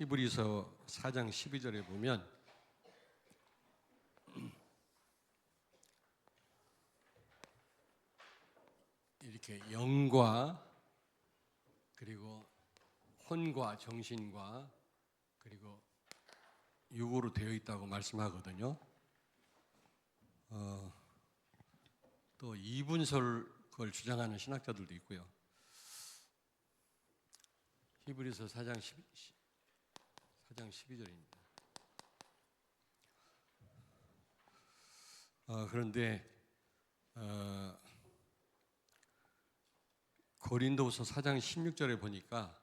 히브리서 4장 12절에 보면 이렇게 영과 그리고 혼과 정신과 그리고 육으로 되어 있다고 말씀하거든요. 또 이분설을 주장하는 신학자들도 있고요. 히브리서 4장 12절입니다. 그런데 고린도후서 4장 16절에 보니까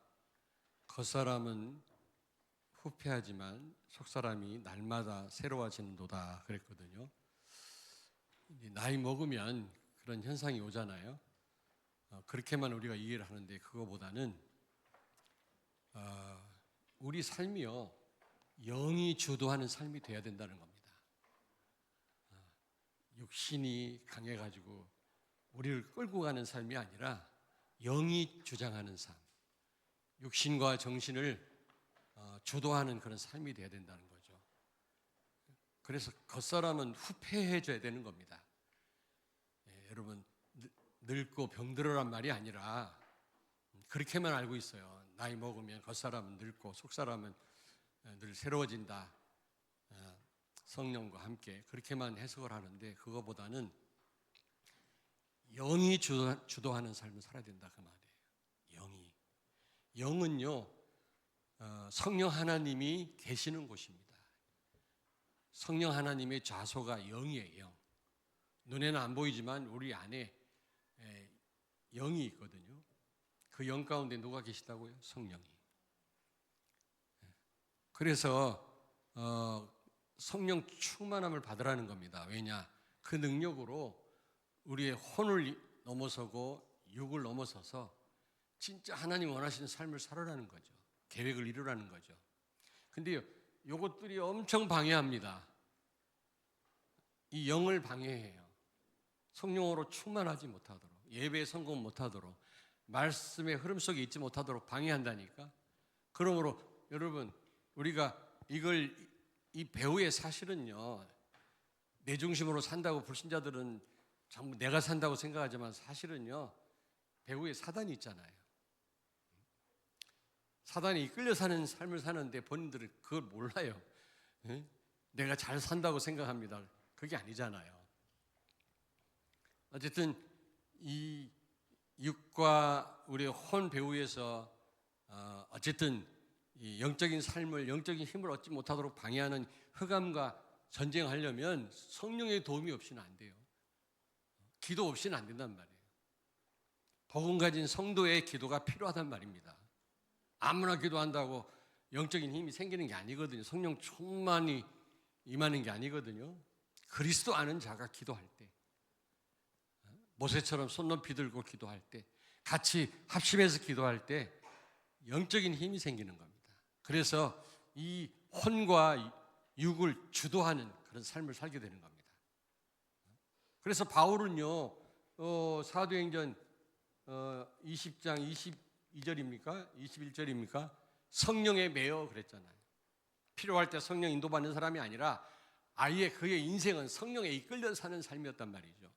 겉사람은 후패하지만 속사람이 날마다 새로워지는도다 그랬거든요. 나이 먹으면 그런 현상이 오잖아요. 그렇게만 우리가 이해를 하는데 그거보다는 우리 삶이요 영이 주도하는 삶이 돼야 된다는 겁니다. 육신이 강해가지고 우리를 끌고 가는 삶이 아니라 영이 주장하는 삶, 육신과 정신을 주도하는 그런 삶이 돼야 된다는 거죠. 그래서 겉사람은 후패해져야 되는 겁니다. 여러분 늙고 병들어란 말이 아니라 그렇게만 알고 있어요. 나이 먹으면 겉사람은 늙고 속사람은 늘 새로워진다. 성령과 함께 그렇게만 해석을 하는데 그거보다는 영이 주도하는 삶을 살아야 된다 그 말이에요. 영은요 성령 하나님이 계시는 곳입니다. 성령 하나님의 좌소가 영이에요. 눈에는 안 보이지만 우리 안에 영이 있거든요. 그 영 가운데 누가 계시다고요? 성령이. 그래서 성령 충만함을 받으라는 겁니다. 왜냐? 그 능력으로 우리의 혼을 넘어서고 육을 넘어서서 진짜 하나님 원하시는 삶을 살아라는 거죠. 계획을 이루라는 거죠. 근데 이것들이 엄청 방해합니다. 이 영을 방해해요. 성령으로 충만하지 못하도록, 예배에 성공 못하도록, 말씀의 흐름 속에 있지 못하도록 방해한다니까. 그러므로 여러분 우리가 이 배후의 사실은요 내 중심으로 산다고 불신자들은 전부 내가 산다고 생각하지만 사실은요 배후에 사단이 있잖아요. 사단이 이끌려 사는 삶을 사는데 본인들은 그걸 몰라요. 내가 잘 산다고 생각합니다. 그게 아니잖아요. 어쨌든 이 육과 우리의 혼 배후에서 어쨌든 이 영적인 삶을 영적인 힘을 얻지 못하도록 방해하는 흑암과 전쟁하려면 성령의 도움이 없이는 안 돼요. 기도 없이는 안 된단 말이에요. 복음 가진 성도의 기도가 필요하단 말입니다. 아무나 기도한다고 영적인 힘이 생기는 게 아니거든요. 성령 충만히 임하는 게 아니거든요. 그리스도 아는 자가 기도할 때, 모세처럼 손 높이 들고 기도할 때, 같이 합심해서 기도할 때 영적인 힘이 생기는 겁니다. 그래서 이 혼과 육을 주도하는 그런 삶을 살게 되는 겁니다. 그래서 바울은요 사도행전 20장 22절입니까? 21절입니까? 성령에 매여 그랬잖아요. 필요할 때 성령 인도받는 사람이 아니라 아예 그의 인생은 성령에 이끌려 사는 삶이었단 말이죠.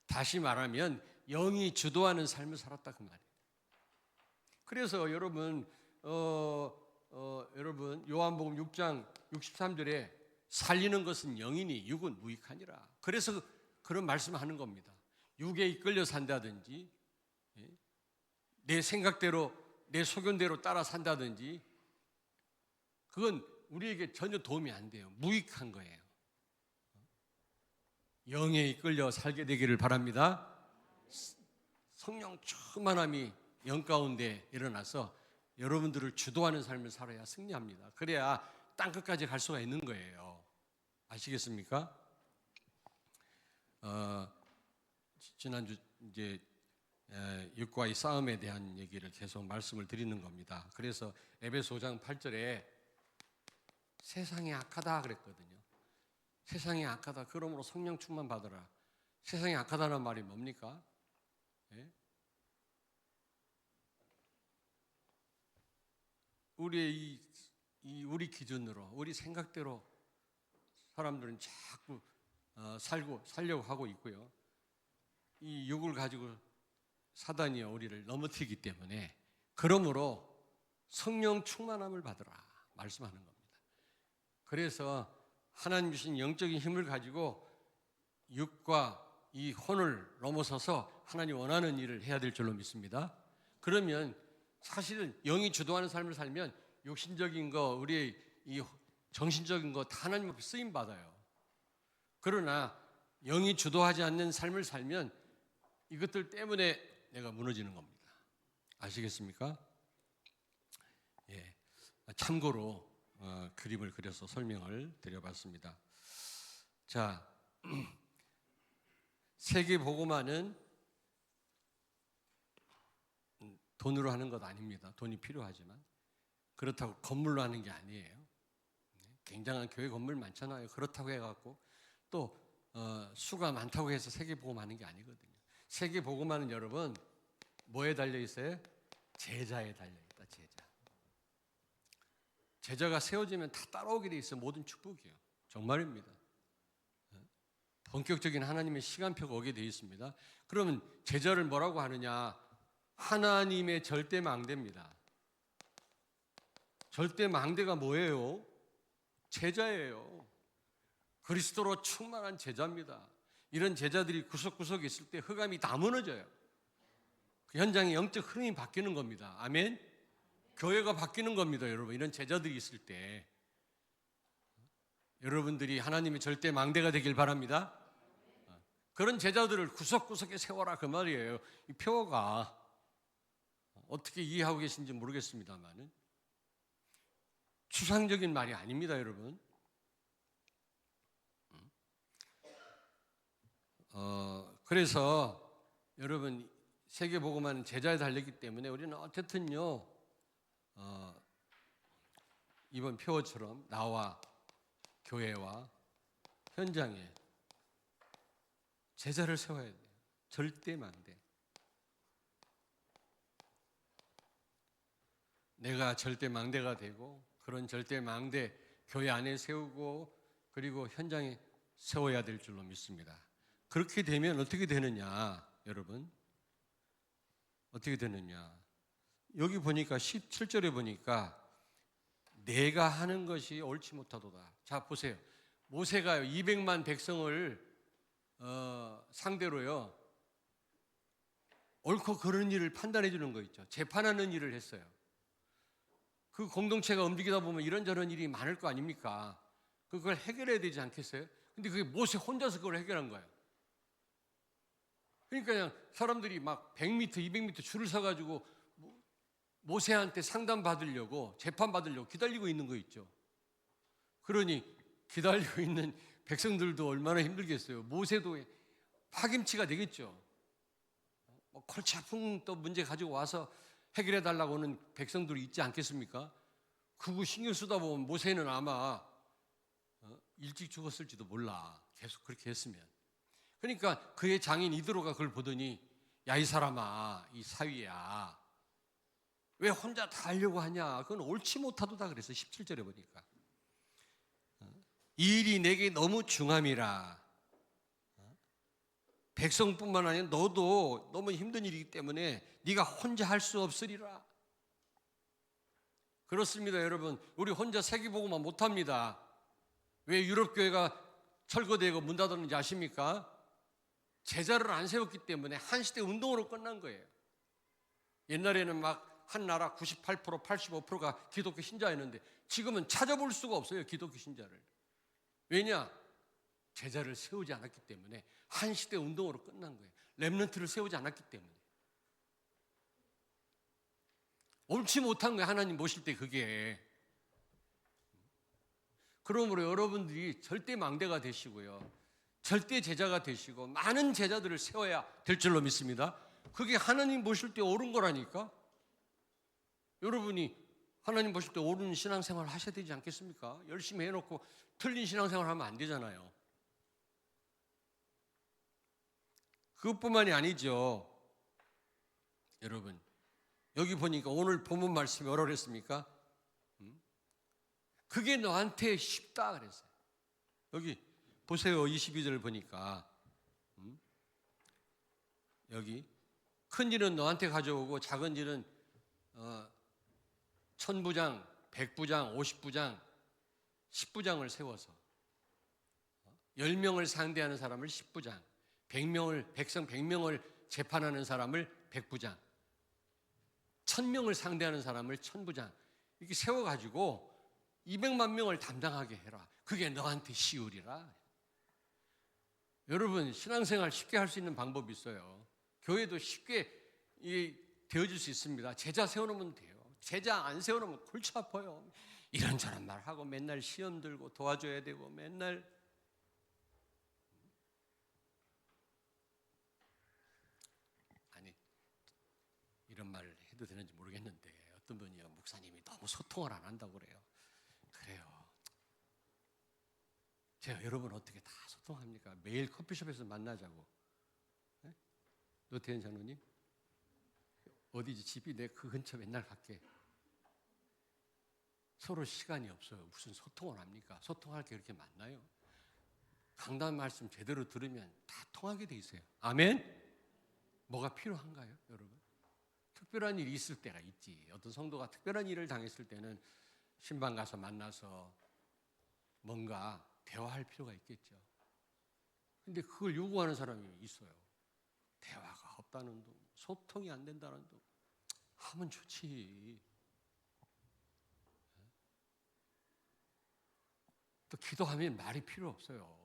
다시 말하면 영이 주도하는 삶을 살았다 그 말이에요. 그래서 여러분 요한복음 6장 63절에 살리는 것은 영이니 육은 무익하니라. 그래서 그런 말씀을 하는 겁니다. 육에 이끌려 산다든지 내 생각대로 내 소견대로 따라 산다든지 그건 우리에게 전혀 도움이 안 돼요. 무익한 거예요. 영에 이끌려 살게 되기를 바랍니다. 성령 충만함이 영 가운데 일어나서 여러분들을 주도하는 삶을 살아야 승리합니다. 그래야 땅 끝까지 갈 수가 있는 거예요. 아시겠습니까? 지난주 이제 육과의 싸움에 대한 얘기를 계속 말씀을 드리는 겁니다. 그래서 에베소 5장 8절에 세상이 악하다 그랬거든요. 세상이 악하다. 그러므로 성령 충만 받으라. 세상이 악하다는 말이 뭡니까? 우리의 우리 기준으로, 우리 생각대로 사람들은 자꾸 살려고 하고 있고요. 이 육을 가지고 사단이여 우리를 넘어뜨리기 때문에, 그러므로 성령 충만함을 받으라 말씀하는 겁니다. 그래서 하나님 주신 영적인 힘을 가지고 육과 이 혼을 넘어서서 하나님 원하는 일을 해야 될 줄로 믿습니다. 그러면 사실은 영이 주도하는 삶을 살면 육신적인 거, 우리의 이 정신적인 거 다 하나님 앞에 쓰임 받아요. 그러나 영이 주도하지 않는 삶을 살면 이것들 때문에 내가 무너지는 겁니다. 아시겠습니까? 예. 참고로 그림을 그려서 설명을 드려봤습니다. 자, 세계 복음화는 돈으로 하는 것 아닙니다. 돈이 필요하지만 그렇다고 건물로 하는 게 아니에요. 굉장한 교회 건물 많잖아요. 그렇다고 해갖고 또 수가 많다고 해서 세계 복음하는 게 아니거든요. 세계 복음화는 여러분 뭐에 달려 있어요? 제자에 달려 있다. 제자가 세워지면 다 따라오게 돼 있어요. 모든 축복이요. 정말입니다. 본격적인 하나님의 시간표가 오게 돼 있습니다. 그러면 제자를 뭐라고 하느냐? 하나님의 절대 망대입니다. 절대 망대가 뭐예요? 제자예요. 그리스도로 충만한 제자입니다. 이런 제자들이 구석구석에 있을 때 흑암이 다 무너져요. 그 현장의 영적 흐름이 바뀌는 겁니다. 아멘? 교회가 바뀌는 겁니다, 여러분. 이런 제자들이 있을 때 여러분들이 하나님의 절대 망대가 되길 바랍니다. 그런 제자들을 구석구석에 세워라 그 말이에요. 이 표어가 어떻게 이해하고 계신지 모르겠습니다만은 추상적인 말이 아닙니다, 여러분. 그래서 여러분 세계 복음화는 제자에 달렸기 때문에 우리는 어쨌든요 이번 표어처럼 나와 교회와 현장에 제자를 세워야 돼요. 절대 망대. 내가 절대 망대가 되고 그런 절대 망대 교회 안에 세우고 그리고 현장에 세워야 될 줄로 믿습니다. 그렇게 되면 어떻게 되느냐, 여러분? 어떻게 되느냐? 여기 보니까 17절에 보니까 내가 하는 것이 옳지 못하도다. 자, 보세요. 모세가요 200만 백성을 상대로요 옳고 그른 일을 판단해 주는 거 있죠. 재판하는 일을 했어요. 그 공동체가 움직이다 보면 이런저런 일이 많을 거 아닙니까? 그걸 해결해야 되지 않겠어요? 근데 그게 모세 혼자서 그걸 해결한 거예요. 그러니까 그냥 사람들이 막 100m, 200m 줄을 서가지고 모세한테 상담 받으려고, 재판 받으려고 기다리고 있는 거 있죠. 그러니 기다리고 있는 백성들도 얼마나 힘들겠어요. 모세도 파김치가 되겠죠. 골치 아픈 또 문제 가지고 와서 해결해 달라고 하는 백성들이 있지 않겠습니까? 그거 신경 쓰다 보면 모세는 아마 일찍 죽었을지도 몰라. 계속 그렇게 했으면. 그러니까 그의 장인 이드로가 그걸 보더니 야, 이 사람아, 이 사위야, 왜 혼자 다 하려고 하냐? 그건 옳지 못하도다 그래서 17절에 보니까 이 일이 내게 너무 중함이라. 백성뿐만 아니라 너도 너무 힘든 일이기 때문에 네가 혼자 할 수 없으리라. 그렇습니다, 여러분. 우리 혼자 세계복음화 못합니다. 왜 유럽교회가 철거되고 문 닫았는지 아십니까? 제자를 안 세웠기 때문에 한 시대 운동으로 끝난 거예요. 옛날에는 막 한 나라 98%, 85%가 기독교 신자였는데 지금은 찾아볼 수가 없어요, 기독교 신자를. 왜냐? 제자를 세우지 않았기 때문에 한 시대 운동으로 끝난 거예요. 렘넌트를 세우지 않았기 때문에. 옳지 못한 거예요, 하나님 모실 때 그게. 그러므로 여러분들이 절대 망대가 되시고요, 절대 제자가 되시고 많은 제자들을 세워야 될 줄로 믿습니다. 그게 하나님 보실 때 옳은 거라니까. 여러분이 하나님 보실 때 옳은 신앙생활을 하셔야 되지 않겠습니까? 열심히 해놓고 틀린 신앙생활을 하면 안 되잖아요. 그것뿐만이 아니죠. 여러분, 여기 보니까 오늘 본문 말씀이 뭐라고 그랬습니까? 그게 너한테 쉽다 그랬어요. 여기 보세요. 22절 보니까 여기 큰 일은 너한테 가져오고 작은 일은 천부장, 백부장, 50부장, 10부장을 세워서 10명을 상대하는 사람을 10부장, 백성 100명을 재판하는 사람을 100부장, 1000명을 상대하는 사람을 1000부장 이렇게 세워가지고 200만 명을 담당하게 해라. 그게 너한테 쉬우리라. 여러분, 신앙생활 쉽게 할 수 있는 방법이 있어요. 교회도 쉽게 되어질 수 있습니다. 제자 세워놓으면 돼요. 제자 안 세워놓으면 골치 아파요. 이런저런 말하고 맨날 시험 들고 도와줘야 되고 맨날 아니 이런 말을 해도 되는지 모르겠는데 어떤 분이요, 목사님이 너무 소통을 안 한다고 그래요. 그래요. 제가 여러분 어떻게 다 소통합니까? 매일 커피숍에서 만나자고. 네? 노태현 장로님 어디지 집이 내 그 근처 맨날 갈게. 서로 시간이 없어요. 무슨 소통을 합니까? 소통할 게 그렇게 많나요? 강단 말씀 제대로 들으면 다 통하게 돼 있어요. 아멘? 뭐가 필요한가요, 여러분? 특별한 일이 있을 때가 있지. 어떤 성도가 특별한 일을 당했을 때는 신방 가서 만나서 뭔가 대화할 필요가 있겠죠. 근데 그걸 요구하는 사람이 있어요. 대화가 없다는 둥, 소통이 안 된다는 둥. 하면 좋지. 또 기도하면 말이 필요 없어요.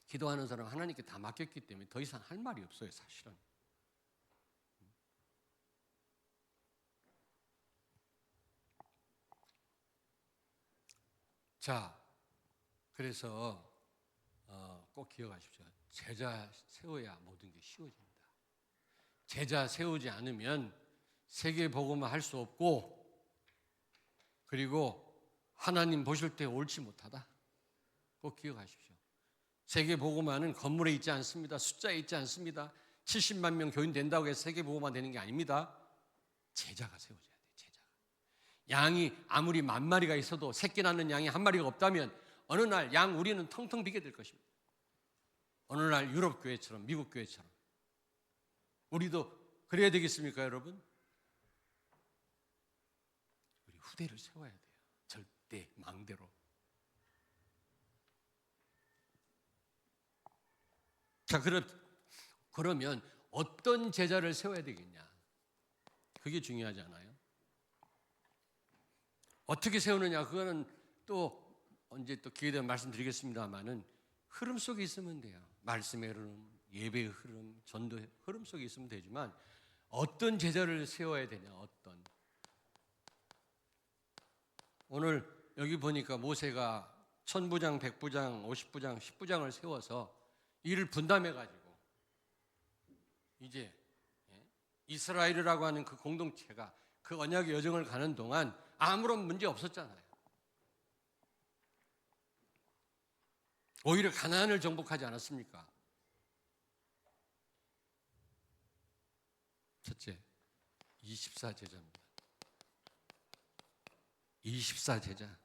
기도하는 사람 하나님께 다 맡겼기 때문에 더 이상 할 말이 없어요, 사실은. 자, 그래서 꼭 기억하십시오. 제자 세워야 모든 게 쉬워집니다. 제자 세우지 않으면 세계 복음을 할 수 없고, 그리고 하나님 보실 때 옳지 못하다. 꼭 기억하십시오. 세계 복음화는 건물에 있지 않습니다. 숫자에 있지 않습니다. 70만 명 교인 된다고 해서 세계 복음화 되는 게 아닙니다. 제자가 세워져야 돼요. 제자가. 양이 아무리 10,000마리가 있어도 새끼 낳는 양이 한 마리가 없다면 어느 날 양 우리는 텅텅 비게 될 것입니다. 어느 날 유럽 교회처럼, 미국 교회처럼. 우리도 그래야 되겠습니까, 여러분? 우리 후대를 세워야 돼요. 절대 망대로. 자, 그러면 어떤 제자를 세워야 되겠냐? 그게 중요하지 않아요? 어떻게 세우느냐? 그거는 또 언제 또 기회 되면 말씀드리겠습니다만은 흐름 속에 있으면 돼요. 말씀의 흐름, 예배의 흐름, 전도의 흐름 속에 있으면 되지만 어떤 제자를 세워야 되냐? 어떤. 오늘 여기 보니까 모세가 1000부장, 100부장, 50부장, 10부장을 세워서 이를 분담해가지고 이제 이스라엘이라고 하는 그 공동체가 그 언약의 여정을 가는 동안 아무런 문제 없었잖아요. 오히려 가나안을 정복하지 않았습니까? 첫째, 24제자입니다. 24제자.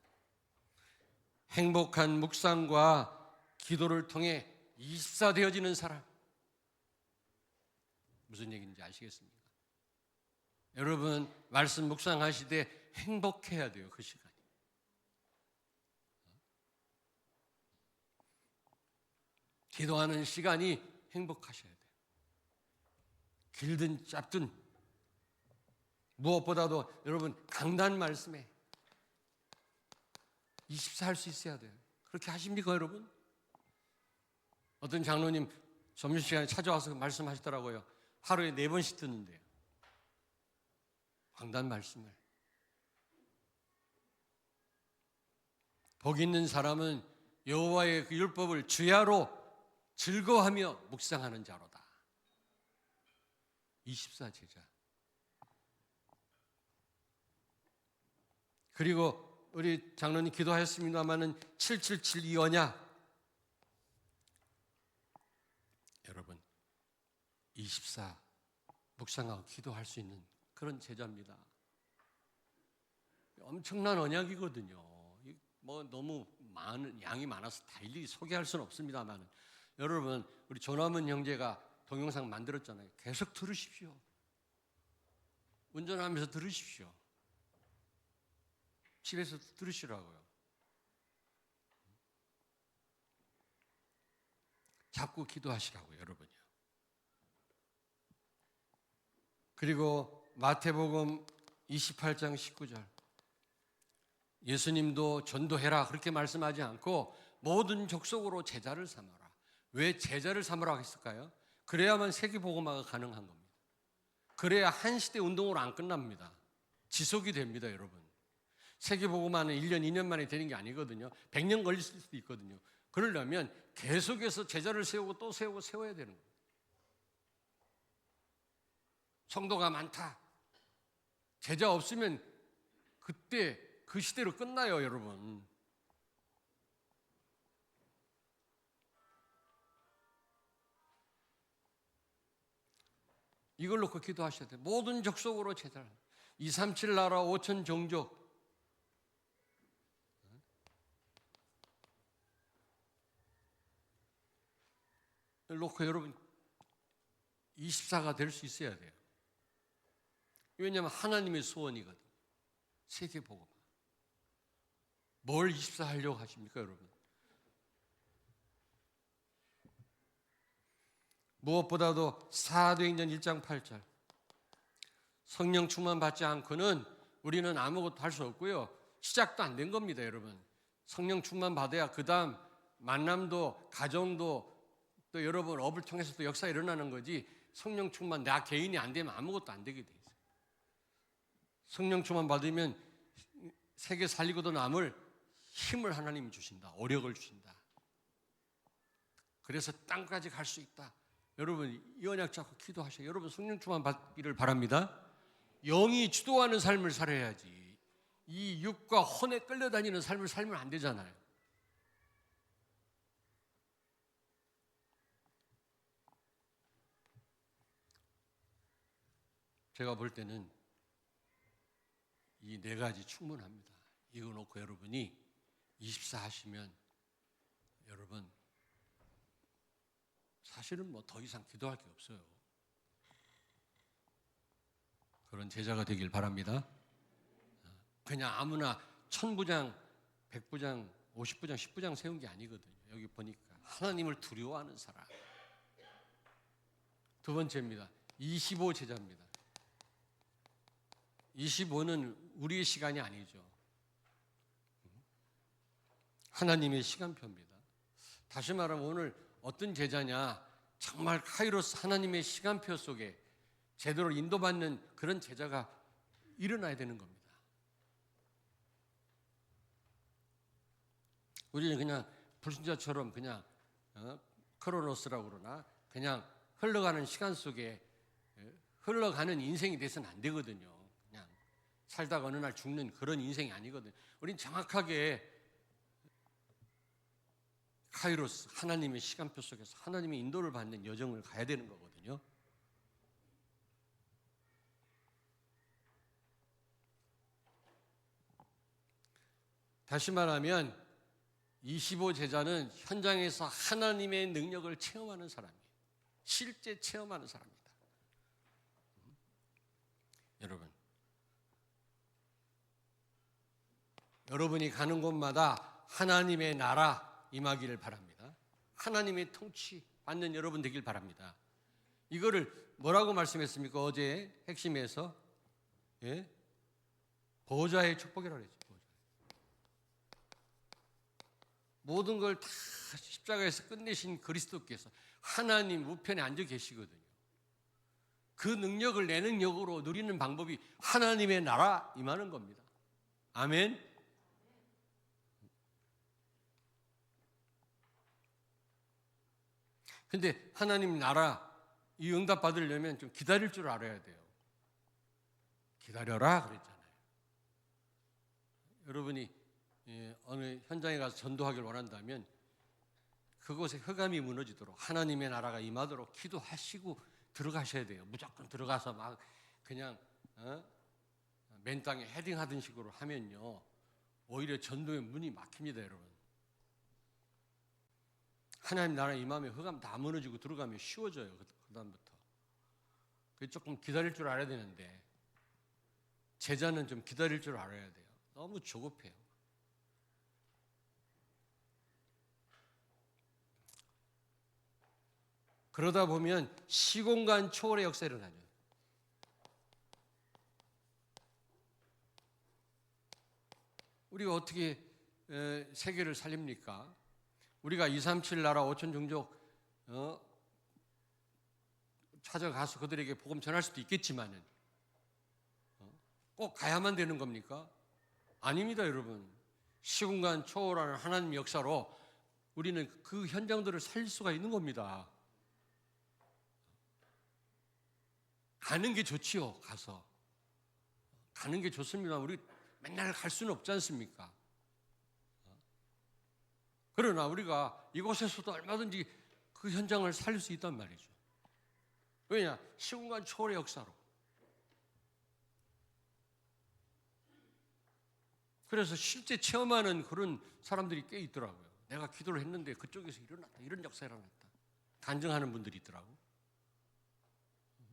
행복한 묵상과 기도를 통해 24 되어지는 사람. 무슨 얘기인지 아시겠습니까? 여러분, 말씀 묵상하시되 행복해야 돼요, 그 시간이. 기도하는 시간이 행복하셔야 돼요. 길든 짧든 무엇보다도 여러분 강단 말씀에 24 할 수 있어야 돼요. 그렇게 하십니까, 여러분? 어떤 장로님 점심시간에 찾아와서 말씀하시더라고요. 하루에 4번씩 듣는데요. 강단 말씀을. 복 있는 사람은 여호와의 그 율법을 주야로 즐거워하며 묵상하는 자로다. 24제자. 그리고 우리 장로님 기도하였습니다마는 777 언약. 여러분 24 묵상하고 기도할 수 있는 그런 제자입니다. 엄청난 언약이거든요. 뭐 너무 많은 양이 많아서 다 일일이 소개할 수는 없습니다만, 여러분 우리 조남은 형제가 동영상 만들었잖아요. 계속 들으십시오. 운전하면서 들으십시오. 집에서 들으시라고요. 잡고 기도하시라고요, 여러분요. 그리고 마태복음 28장 19절, 예수님도 전도해라 그렇게 말씀하지 않고 모든 족속으로 제자를 삼아라. 왜 제자를 삼으라고 했을까요? 그래야만 세계복음화가 가능한 겁니다. 그래야 한 시대 운동으로 안 끝납니다. 지속이 됩니다, 여러분. 세계복음화는 1년, 2년 만에 되는 게 아니거든요. 100년 걸릴 수도 있거든요. 그러려면 계속해서 제자를 세우고 또 세우고 세워야 되는 거예요. 성도가 많다. 제자 없으면 그때 그 시대로 끝나요, 여러분. 이걸 놓고 기도하셔야 돼요. 모든 족속으로 제자를. 237 나라 5천 종족. 놓고 여러분 24가 될 수 있어야 돼요. 왜냐하면 하나님의 소원이거든. 세계복음. 뭘 24 하려고 하십니까, 여러분? 무엇보다도 사도행전 1장 8절, 성령 충만 받지 않고는 우리는 아무것도 할 수 없고요. 시작도 안 된 겁니다, 여러분. 성령 충만 받아야 그 다음 만남도 가정도 또 여러분 업을 통해서 또 역사가 일어나는 거지, 성령 충만 나 개인이 안 되면 아무것도 안 되게 돼 있어요. 성령 충만 받으면 세계 살리고도 남을 힘을 하나님이 주신다. 오력을 주신다. 그래서 땅까지 갈 수 있다. 여러분 이 언약 잡고 기도하셔요. 여러분 성령 충만 받기를 바랍니다. 영이 주도하는 삶을 살아야지. 이 육과 혼에 끌려다니는 삶을 살면 안 되잖아요. 제가 볼 때는 이 네 가지 충분합니다. 이거 놓고 여러분이 24 하시면 여러분 사실은 뭐 더 이상 기도할 게 없어요. 그런 제자가 되길 바랍니다. 그냥 아무나 1000부장, 100부장, 50부장, 10부장 세운 게 아니거든요. 여기 보니까 하나님을 두려워하는 사람. 두 번째입니다. 25 제자입니다. 25는 우리의 시간이 아니죠. 하나님의 시간표입니다. 다시 말하면 오늘 어떤 제자냐, 정말 카이로스 하나님의 시간표 속에 제대로 인도받는 그런 제자가 일어나야 되는 겁니다. 우리는 그냥 불신자처럼 그냥 크로노스라고 그러나 그냥 흘러가는 시간 속에 흘러가는 인생이 돼서는 안 되거든요. 그냥 살다가 어느 날 죽는 그런 인생이 아니거든요. 우리는 정확하게 카이로스, 하나님의 시간표 속에서 하나님의 인도를 받는 여정을 가야 되는 거거든요. 다시 말하면 25 제자는 현장에서 하나님의 능력을 체험하는 사람이에요. 실제 체험하는 사람입니다. 여러분이 가는 곳마다 하나님의 나라 임하기를 바랍니다. 하나님의 통치 받는 여러분 되길 바랍니다. 이거를 뭐라고 말씀했습니까? 어제 핵심에서 보좌의 축복이라고 했죠. 모든 걸 다 십자가에서 끝내신 그리스도께서 하나님 우편에 앉아 계시거든요. 그 능력을 내 능력으로 누리는 방법이 하나님의 나라 임하는 겁니다. 아멘. 근데 하나님 나라 이 응답 받으려면 좀 기다릴 줄 알아야 돼요. 기다려라 그랬잖아요. 여러분이 어느 현장에 가서 전도하기를 원한다면 그곳에 흑암이 무너지도록 하나님의 나라가 임하도록 기도하시고 들어가셔야 돼요. 무조건 들어가서 막 그냥 맨 땅에 헤딩하던 식으로 하면요, 오히려 전도의 문이 막힙니다, 여러분. 하나님 나라 임하면 흑암 다 무너지고 들어가면 쉬워져요, 그다음부터. 조금 기다릴 줄 알아야 되는데, 제자는 좀 기다릴 줄 알아야 돼요. 너무 조급해요. 그러다 보면 시공간 초월의 역사가 일어나죠. 우리가 어떻게 세계를 살립니까? 우리가 237 나라 5천 종족 찾아가서 그들에게 복음 전할 수도 있겠지만은 꼭 가야만 되는 겁니까? 아닙니다, 여러분. 시공간 초월하는 하나님 역사로 우리는 그 현장들을 살릴 수가 있는 겁니다. 가는 게 좋지요. 가서 가는 게 좋습니다. 우리 맨날 갈 수는 없지 않습니까? 그러나 우리가 이곳에서도 얼마든지 그 현장을 살릴 수 있단 말이죠. 왜냐? 시공간 초월의 역사로. 그래서 실제 체험하는 그런 사람들이 꽤 있더라고요. 내가 기도를 했는데 그쪽에서 일어났다. 이런 역사가 일어났다. 간증하는 분들이 있더라고요.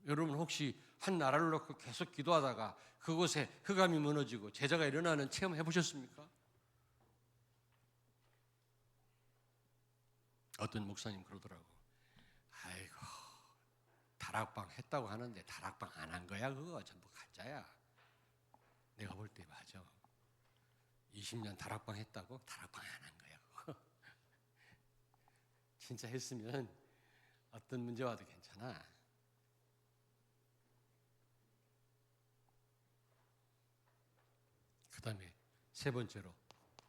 여러분 혹시 한 나라를 놓고 계속 기도하다가 그곳에 흑암이 무너지고 제자가 일어나는 체험 해보셨습니까? 어떤 목사님 그러더라고. 아이고, 다락방 했다고 하는데 다락방 안 한 거야. 그거 전부 가짜야. 내가 볼 때 맞아. 20년 다락방 했다고? 다락방 안 한 거야. 그거. 진짜 했으면 어떤 문제 와도 괜찮아. 그 다음에 세 번째로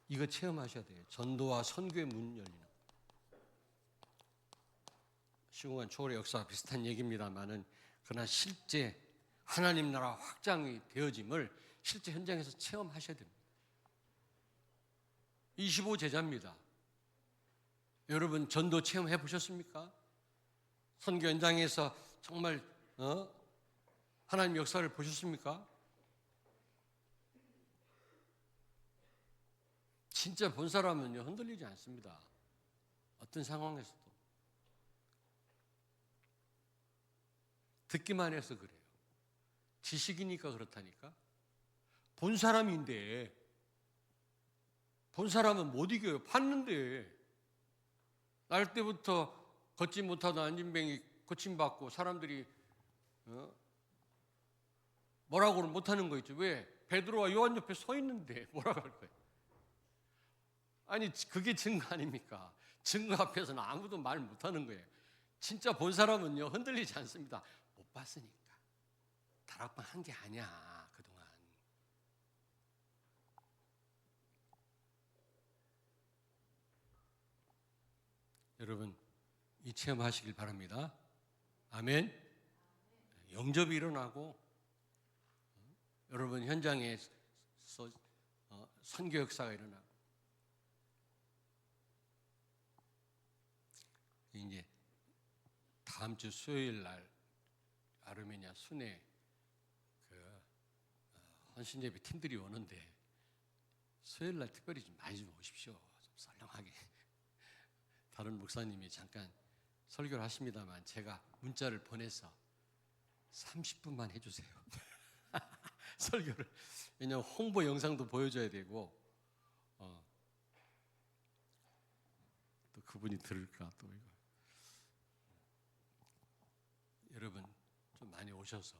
이거 체험하셔야 돼요. 전도와 선교의 문 열리는. 시공간 초월의 역사와 비슷한 얘기입니다만은 그러나 실제 하나님 나라 확장이 되어짐을 실제 현장에서 체험하셔야 됩니다. 25제자입니다. 여러분 전도 체험해 보셨습니까? 선교 현장에서 정말 하나님 역사를 보셨습니까? 진짜 본 사람은요 흔들리지 않습니다. 어떤 상황에서도. 듣기만 해서 그래요. 지식이니까 그렇다니까. 본 사람인데 본 사람은 못 이겨요. 봤는데 날 때부터 걷지 못하던 안진뱅이 고침받고 사람들이 뭐라고는 못하는 거 있죠. 왜? 베드로와 요한 옆에 서 있는데 뭐라고 할 거예요? 아니 그게 증거 아닙니까? 증거 앞에서는 아무도 말 못하는 거예요. 진짜 본 사람은요 흔들리지 않습니다. 못 봤으니까. 다락방 한 게 아니야 그동안. 여러분 이 체험하시길 바랍니다. 아멘. 영접이 일어나고 여러분 현장에서 선교 역사가 일어나고 이제 다음 주 수요일 날 아르메니아 순회 헌신 예배 팀들이 오는데 수요일 날 특별히 좀 많이 좀 오십시오. 좀 썰렁하게. 다른 목사님이 잠깐 설교를 하십니다만 제가 문자를 보내서 30분만 해주세요. 설교를. 왜냐하면 홍보 영상도 보여줘야 되고 또 그분이 들을까 또 이거. 여러분 좀 많이 오셔서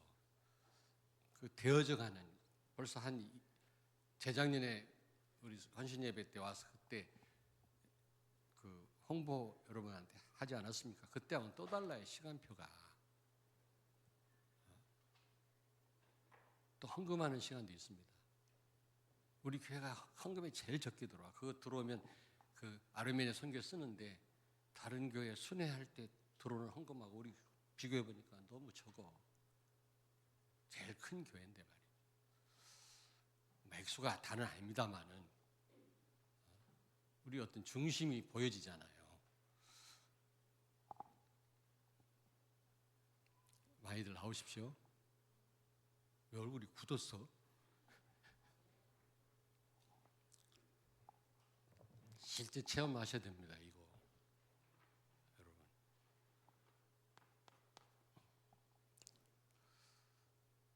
그 되어져가는 벌써 한 재작년에 우리 헌신 예배 때 와서 그때 그 홍보 여러분한테 하지 않았습니까? 그때하고는 또 달라요. 시간표가. 또 헌금하는 시간도 있습니다. 우리 교회가 헌금이 제일 적게 들어와. 그거 들어오면 그 아르메니아 선교 쓰는데 다른 교회 순회할 때 들어오는 헌금하고 우리 비교해 보니까 너무 적어. 제일 큰 교회인데 말이에요. 액수가 다는 아닙니다만은 우리 어떤 중심이 보여지잖아요. 많이들 나오십시오. 왜 얼굴이 굳었어? 실제 체험하셔야 됩니다. 이거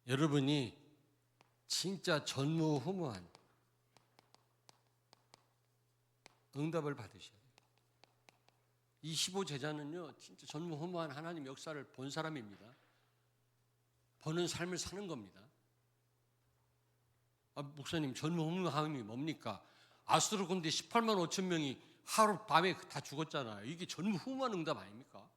여러분이 진짜 전무후무한 응답을 받으셔야 돼요. 이 15제자는요, 진짜 전무후무한 하나님 역사를 본 사람입니다. 보는 삶을 사는 겁니다. 목사님, 전무후무함이 뭡니까? 아수르 군대 18만 5천 명이 하룻밤에 다 죽었잖아요. 이게 전무후무한 응답 아닙니까?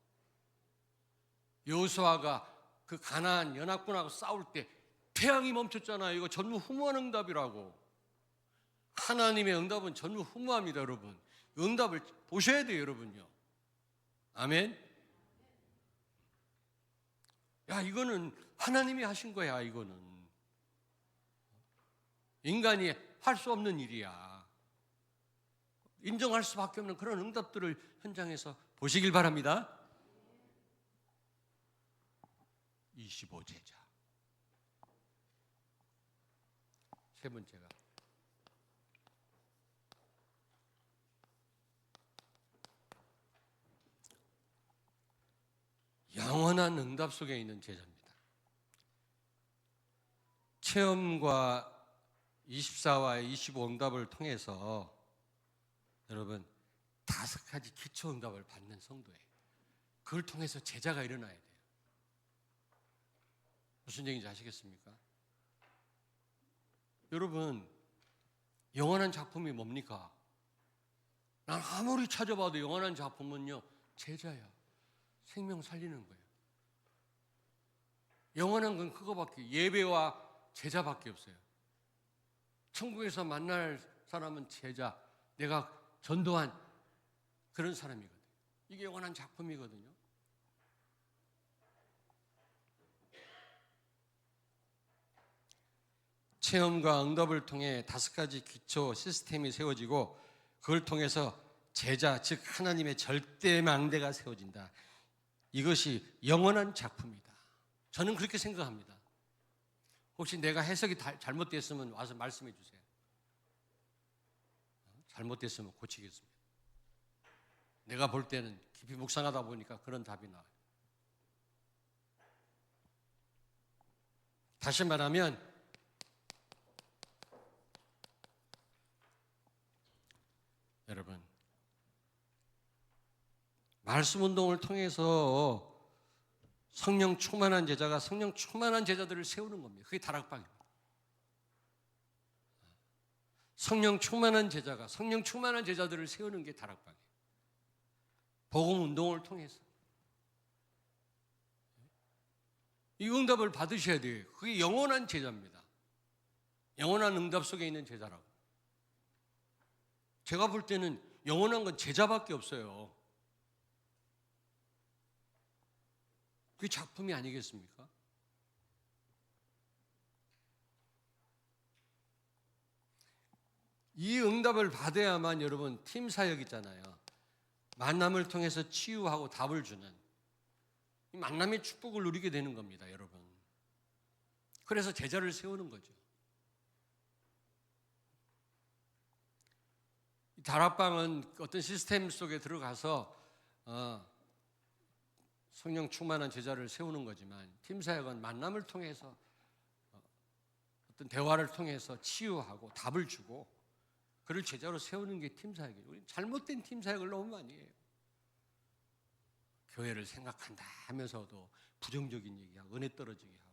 여호수아가 그 가나안 연합군하고 싸울 때 태양이 멈췄잖아요. 이거 전무후무한 응답이라고. 하나님의 응답은 전무후무합니다, 여러분. 응답을 보셔야 돼요, 여러분요. 아멘. 야, 이거는 하나님이 하신 거야, 이거는. 인간이 할 수 없는 일이야. 인정할 수밖에 없는 그런 응답들을 현장에서 보시길 바랍니다. 25제자. 세 번째가 영원한 응답 속에 있는 제자입니다. 체험과 24와 25 응답을 통해서 여러분 5가지 기초 응답을 받는 성도예요. 그걸 통해서 제자가 일어나야 돼요. 무슨 얘기인지 아시겠습니까? 여러분, 영원한 작품이 뭡니까? 난 아무리 찾아봐도 영원한 작품은요, 제자야. 생명 살리는 거예요. 영원한 건 그거밖에, 예배와 제자밖에 없어요. 천국에서 만날 사람은 제자, 내가 전도한 그런 사람이거든요. 이게 영원한 작품이거든요. 체험과 응답을 통해 5가지 기초 시스템이 세워지고 그걸 통해서 제자, 즉 하나님의 절대망대가 세워진다. 이것이 영원한 작품이다. 저는 그렇게 생각합니다. 혹시 내가 해석이 잘못됐으면 와서 말씀해 주세요. 잘못됐으면 고치겠습니다. 내가 볼 때는 깊이 묵상하다 보니까 그런 답이 나와요. 다시 말하면 여러분, 말씀 운동을 통해서 성령 충만한 제자가 성령 충만한 제자들을 세우는 겁니다. 그게 다락방입니다. 성령 충만한 제자가 성령 충만한 제자들을 세우는 게 다락방이에요. 복음 운동을 통해서 이 응답을 받으셔야 돼요. 그게 영원한 제자입니다. 영원한 응답 속에 있는 제자라고. 제가 볼 때는 영원한 건 제자밖에 없어요. 그게 작품이 아니겠습니까? 이 응답을 받아야만 여러분 팀 사역 있잖아요. 만남을 통해서 치유하고 답을 주는 이 만남의 축복을 누리게 되는 겁니다, 여러분. 그래서 제자를 세우는 거죠. 다락방은 어떤 시스템 속에 들어가서 성령 충만한 제자를 세우는 거지만 팀사역은 만남을 통해서 어떤 대화를 통해서 치유하고 답을 주고 그를 제자로 세우는 게 팀사역이에요. 우리 잘못된 팀사역을 너무 많이 해요. 교회를 생각한다 하면서도 부정적인 얘기하고 은혜 떨어지게 하고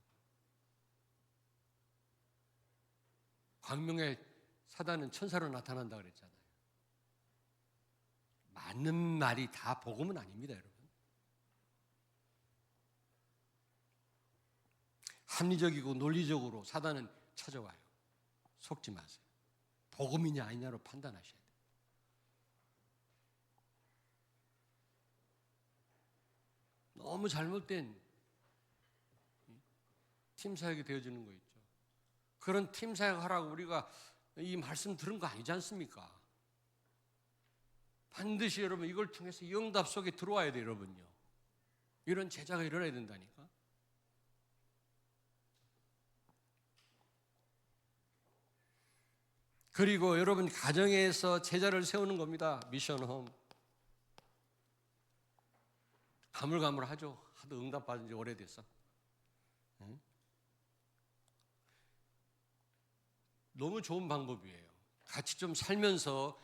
광명의 사단은 천사로 나타난다 그랬잖아요. 맞는 말이 다 복음은 아닙니다, 여러분. 합리적이고 논리적으로 사단은 찾아와요. 속지 마세요. 복음이냐 아니냐로 판단하셔야 돼요. 너무 잘못된 팀 사역이 되어지는 거 있죠. 그런 팀 사역 하라고 우리가 이 말씀 들은 거 아니지 않습니까? 반드시 여러분 이걸 통해서 응답 속에 들어와야 돼요, 여러분요. 이런 제자가 일어나야 된다니까. 그리고 여러분 가정에서 제자를 세우는 겁니다. 미션홈. 가물가물하죠. 하도 응답받은 지 오래돼서. 너무 좋은 방법이에요. 같이 좀 살면서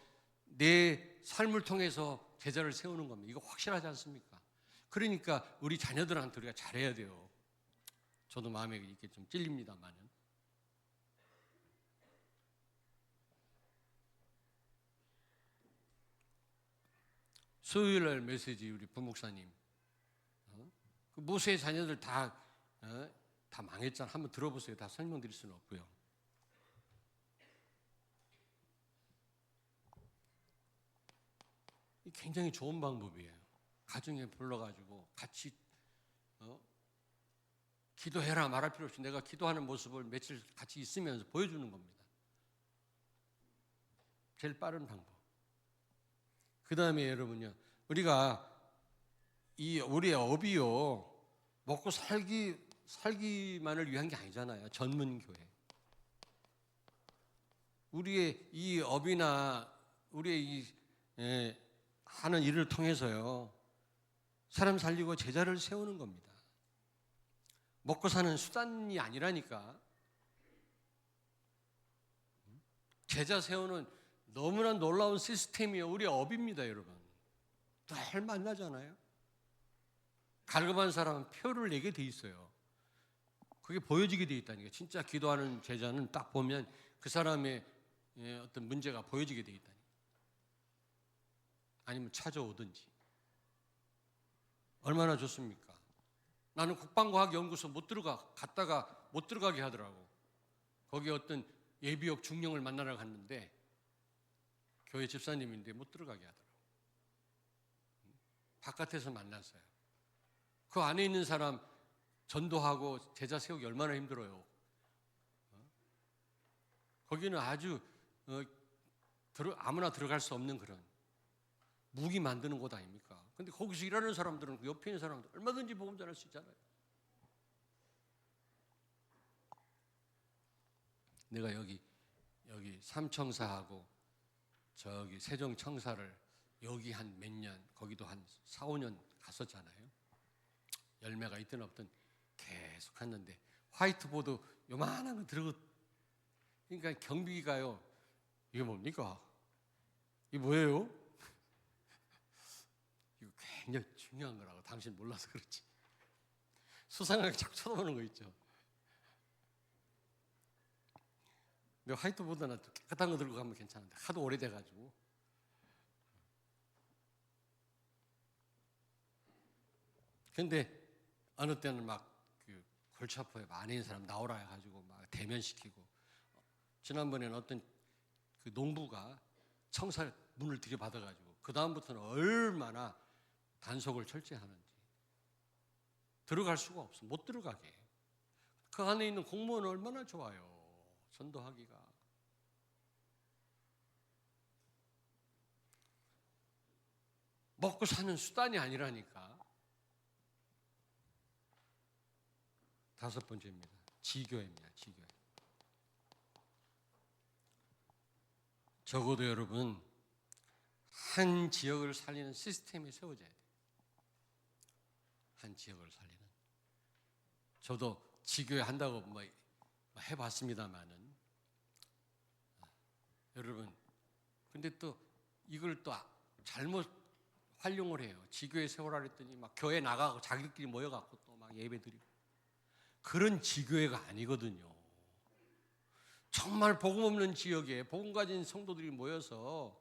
내 삶을 통해서 제자를 세우는 겁니다. 이거 확실하지 않습니까? 그러니까 우리 자녀들한테 우리가 잘해야 돼요. 저도 마음에 이렇게 좀 찔립니다만은. 수요일날 메시지 우리 부목사님 그 모세의 자녀들 다 망했잖아. 한번 들어보세요. 다 설명드릴 수는 없고요. 굉장히 좋은 방법이에요. 가정에 불러가지고 같이 기도해라 말할 필요 없이 내가 기도하는 모습을 며칠 같이 있으면서 보여주는 겁니다. 제일 빠른 방법. 그 다음에 여러분요, 우리가 우리의 업이요 먹고 살기만을 위한 게 아니잖아요. 전문교회. 우리의 이 업이나 우리의 하는 일을 통해서요 사람 살리고 제자를 세우는 겁니다. 먹고 사는 수단이 아니라니까. 제자 세우는 너무나 놀라운 시스템이요 우리의 업입니다. 여러분 늘 만나잖아요. 갈급한 사람은 표를 내게 돼 있어요. 그게 보여지게 돼 있다니까. 진짜 기도하는 제자는 딱 보면 그 사람의 어떤 문제가 보여지게 돼 있다니까. 아니면 찾아오든지. 얼마나 좋습니까? 나는 국방과학연구소 갔다가 못 들어가게 하더라고. 거기 어떤 예비역 중령을 만나러 갔는데 교회 집사님인데 못 들어가게 하더라고. 바깥에서 만났어요. 그 안에 있는 사람 전도하고 제자 세우기 얼마나 힘들어요. 거기는 아주 아무나 들어갈 수 없는 그런 무기 만드는 곳 아닙니까? 근데 거기서 일하는 사람들은 그 옆에 있는 사람들 얼마든지 복음 전할 수 있잖아요. 내가 여기 삼청사하고 저기 세종청사를 여기 한 몇 년, 거기도 한 4, 5년 갔었잖아요. 열매가 있든 없든 계속 했는데 화이트보드 요만한 거 들고 그러니까 경비가요. 이게 뭡니까? 이게 뭐예요? 이거 굉장히 중요한 거라고. 당신 몰라서 그렇지. 수상하게 자꾸 쳐다보는 거 있죠. 근데 화이트보드나 깨끗한 거 들고 가면 괜찮은데 하도 오래돼가지고. 근데 어느 때는 막 그 골치 아파요. 안에 있는 사람 나오라 해가지고 막 대면시키고. 지난번에는 어떤 그 농부가 청사 문을 들이받아가지고 그 다음부터는 얼마나 단속을 철저히 하는지 들어갈 수가 없어. 못 들어가게. 그 안에 있는 공무원은 얼마나 좋아요. 전도하기가. 먹고 사는 수단이 아니라니까. 5번째입니다. 지교회입니다. 지교회. 적어도 여러분 한 지역을 살리는 시스템이 세워져야 돼요. 한 지역을 살리는. 저도 지교회 한다고 뭐 해봤습니다만은 여러분 근데 또 이걸 또 잘못 활용을 해요. 지교회 세워라 그랬더니 막 교회 나가고 자기들끼리 모여갖고 또 막 예배 드리고 그런 지교회가 아니거든요. 정말 복음 없는 지역에 복음 가진 성도들이 모여서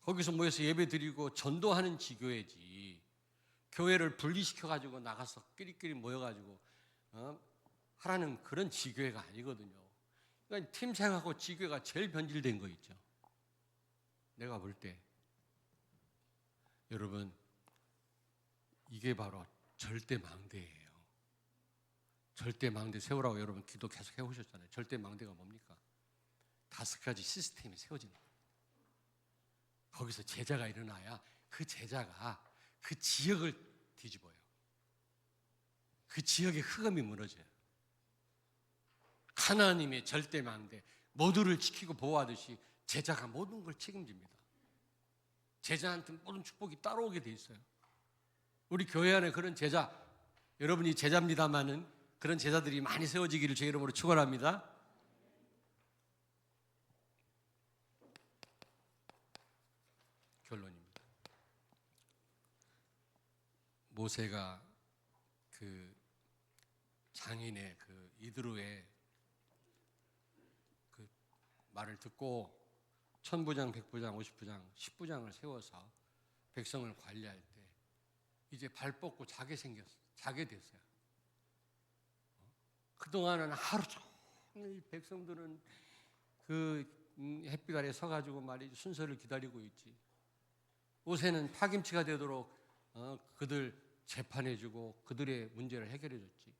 거기서 모여서 예배 드리고 전도하는 지교회지. 교회를 분리시켜 가지고 나가서 끼리끼리 모여 가지고 하라는 그런 지교회가 아니거든요. 그러니까 팀생하고 지교회가 제일 변질된 거 있죠. 내가 볼 때 여러분 이게 바로 절대망대예요. 절대망대 세우라고 여러분 기도 계속 해오셨잖아요. 절대망대가 뭡니까? 5가지 시스템이 세워지는 거예요. 거기서 제자가 일어나야 그 제자가 그 지역을 뒤집어요. 그 지역의 흑암이 무너져요. 하나님의 절대망대, 모두를 지키고 보호하듯이 제자가 모든 걸 책임집니다. 제자한테 모든 축복이 따라오게 돼 있어요. 우리 교회 안에 그런 제자, 여러분이 제자입니다마는 그런 제자들이 많이 세워지기를 제 이름으로 축원합니다. 결론입니다. 모세가 그 장인의 그 이드로의 그 말을 듣고 천부장, 백부장, 50부장, 10부장을 세워서 백성을 관리할 때 이제 발 뻗고 자게 됐어요. 그동안은 하루 종일 백성들은 그 햇빛 아래 서가지고 말이지 순서를 기다리고 있지. 모세는 파김치가 되도록 그들 재판해주고 그들의 문제를 해결해줬지.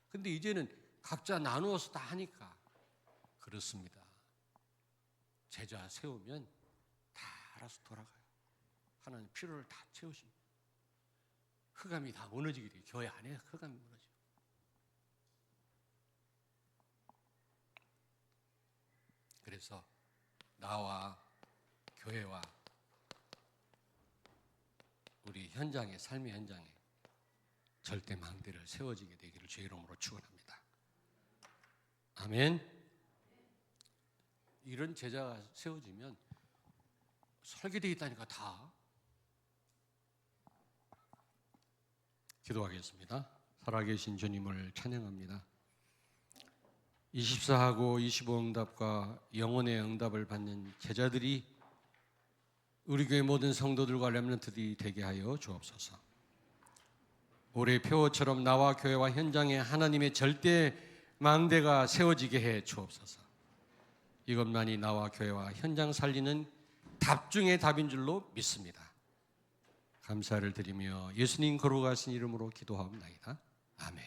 근데 이제는 각자 나누어서 다 하니까 그렇습니다. 제자 세우면 다 알아서 돌아가요. 하나님 필요를 다 채우십니다. 흑암이 다 무너지게 돼요. 교회 안에 흑암이 무너져요. 그래서 나와 교회와 우리 현장에, 삶의 현장에 절대 망대를 세워지게 되기를 주의 이름으로 축원합니다. 아멘. 이런 제자가 세워지면 설계되어 있다니까 다. 기도하겠습니다. 살아계신 주님을 찬양합니다. 24하고 25 응답과 영혼의 응답을 받는 제자들이 우리 교회 모든 성도들과 렘넌트들이 되게 하여 주옵소서. 올해 표어처럼 나와 교회와 현장에 하나님의 절대 망대가 세워지게 해 주옵소서. 이것만이 나와 교회와 현장 살리는 답 중의 답인 줄로 믿습니다. 감사를 드리며 예수님 거룩하신 이름으로 기도하옵나이다. 아멘.